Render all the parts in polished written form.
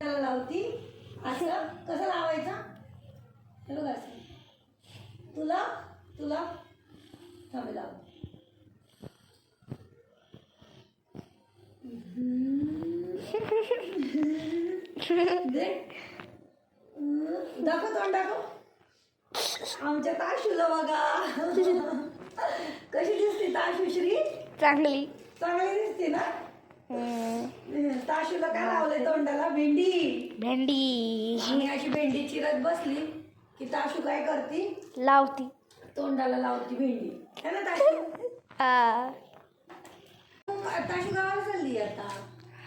त्याला लावती असं. कसं लावायचं हे बघ असं. तुला तुला थांब लाव. दाखव तोंड दाखव. आमच्या ताशूला बघा कशी दिसते ताशूश्री. चांगली चांगली दिसते ना. ताशूला काय लावलंय तोंडाला? भेंडी. भेंडी आणि अशी भेंडी चिरत बसली की ताशू काय करते? लावती. तोंडाला लावती भेंडी है ना ताशू. ताशू गावाला चालली आता.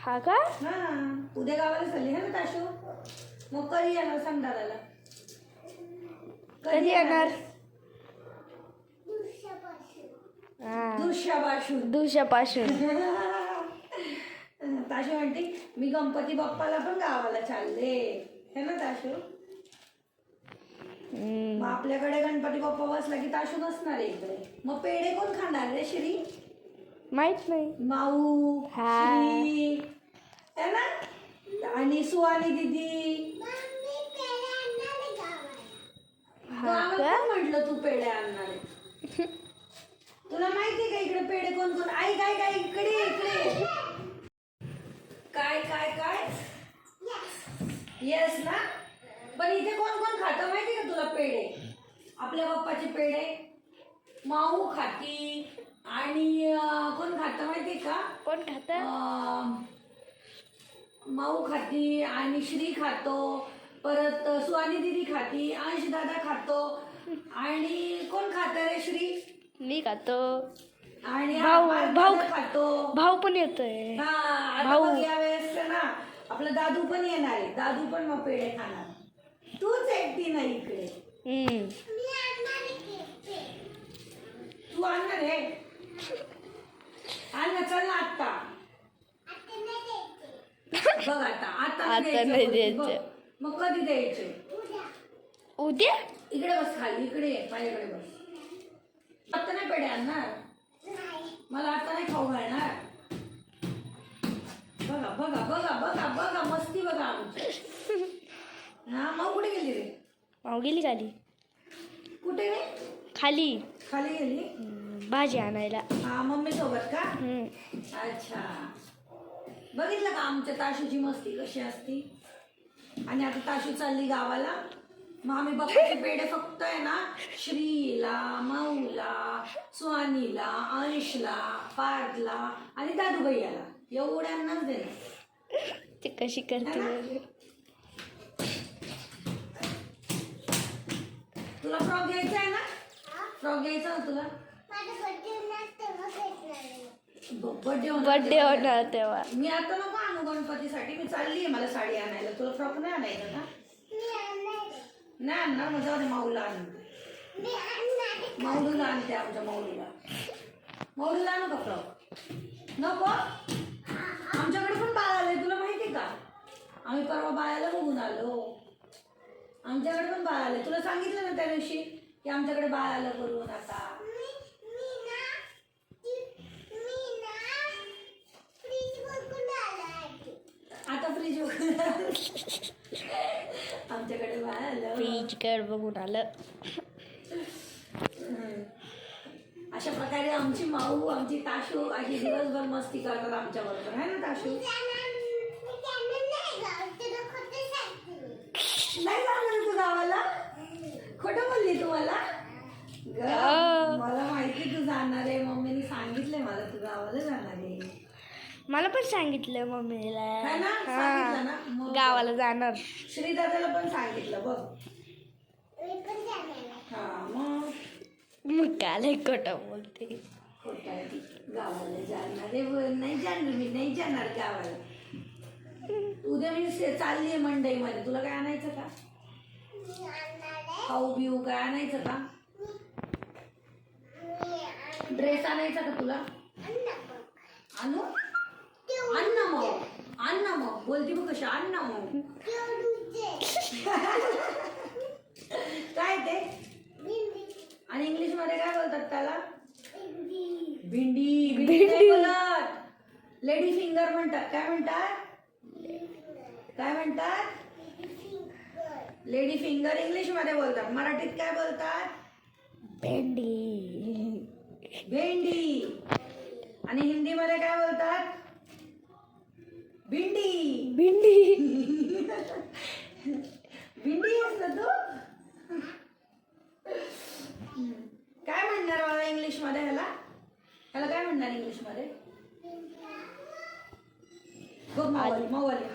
हा का? हा उद्या गावाला चालली है ना ताशू. मग कधी येणार संडाराला? कधी येणार? दिवसापासून ताशू म्हणते मी गणपती बाप्पाला पण गावाला चालले है ना ताशू. मग आपल्याकडे गणपती बाप्पा बसला की ताशू नसणार इकडे. मग पेढे कोण खाणार रे श्री? माहित नाही. माऊ श्री है ना. आणि सुहानी दीदी. म्हटलं तू पेढे आणणार आहे. तुला माहितीये का इकडे पेढे कोण कोण? आई काय काय इकडे इकडे काय काय काय येस ना. पण इथे कोण कोण खातं माहिती का तुला पेढे? आपल्या बाप्पाचे पेढे माऊ खाती. आणि कोण खातं माहितीये का? कोण खात? माऊ खाती आणि श्री खातो. परत सुहानी दीदी खाती. अंश दादा खातो. आणि कोण खातं रे श्री? मी खातो. आणि भाऊ खातो. भाऊ पण येतोय. भाऊ यावेळेस ना आपला दादू पण येणार आहे. दादू पण मग पेढे खाणार. तूच एकटी नाही इकडे. तू आणणार आहे? आण ना चल ना आत्ता. बघ आता नाही द्यायचं. मग कधी द्यायचे? उद्या. इकडे बस खाली. इकडे माझ्याकडे बस. आता नाही पेढे आणणार. मला आता नाही खाऊ घालणार. बघा बघा बघा बघा बघा मस्ती बघा आमची. हा माऊ कुठे गेली रे? माऊ गेली खाली. कुठे रे? खाली खाली गेली भाजी आणायला. हा मम्मी सोबत का? अच्छा. बघितलं का आमच्या ताशूची मस्ती कशी असती. आणि आता ताशू चालली गावाला. मग आम्ही बाप्पाचे पेढे फक्त आहे ना श्रीला, माऊला, सुहानीला, अंशला, पार्थला आणि दादू भैयाला एवढ्यांनाच देणार. ते कशी करते? तुला फ्रॉक घ्यायचा आहे ना? फ्रॉक घ्यायचा ना तुला? बर्थडे होणार तेव्हा. मी आता नको आणू गणपतीसाठी. मी चालली आहे मला साडी आणायला. तुला फ्रॉक नाही आणायचा का? नाही आणणार. मग जाऊ दे माऊला आणते. माऊलीला आणते. आमच्या माऊलीला आणू का फ्रॉक? नको. आमच्याकडे पण बाळ आले. तुला माहिती का? आम्ही परवा बाळाला बघून आलो. आमच्याकडे पण बाळ आले. तुला सांगितलं ना त्या दिवशी की आमच्याकडे बाळ आलं करून. आता फ्रीज आमच्याकडे बाळ आलं. फ्रीज कर बघून आलं. अशा प्रकारे आमची माऊ आमची ताशू अशी दिवसभर मस्ती करतात आमच्या बरोबर है ना ताशू. नाही जाणार तू गावाला? खोटं बोलली तू मला? मला माहिती तू जाणार आहे. मम्मीने सांगितलंय मला तू गावाला जाणार आहे. मला पण सांगितलं मम्मीला. है ना? सांगितलं ना? गावाला जाणार. श्रीदादाला पण सांगितलं बघ. हा मग काय खोटं बोलते. गावाला जाणार आहे. नाही जाणार. मी नाही जाणार गावाला. उद्या मी चालली आहे मंडईमध्ये. तुला काय आणायचं का? खाऊ बिऊ काय आणायचं का? ड्रेस आणायचा का तुला? आणू? आण ना मग. बोलती बघ कशी. आण ना मग. काय ते? आणि इंग्लिश मध्ये काय बोलतात त्याला? भिंडी. भिंडी नाही बोलत. लेडी फिंगर म्हणतात. काय म्हणतात? काय म्हणतात? लेडी फिंगर इंग्लिश मध्ये बोलतात. मराठीत काय बोलतात? भेंडी. भेंडी. आणि हिंदीमध्ये काय बोलतात? भिंडी. भेंडी. भिंडी आहेस ना तू? काय म्हणणार बाबा इंग्लिश मध्ये ह्याला? ह्याला काय म्हणणार इंग्लिश मध्ये? बघ माऊली, माऊली.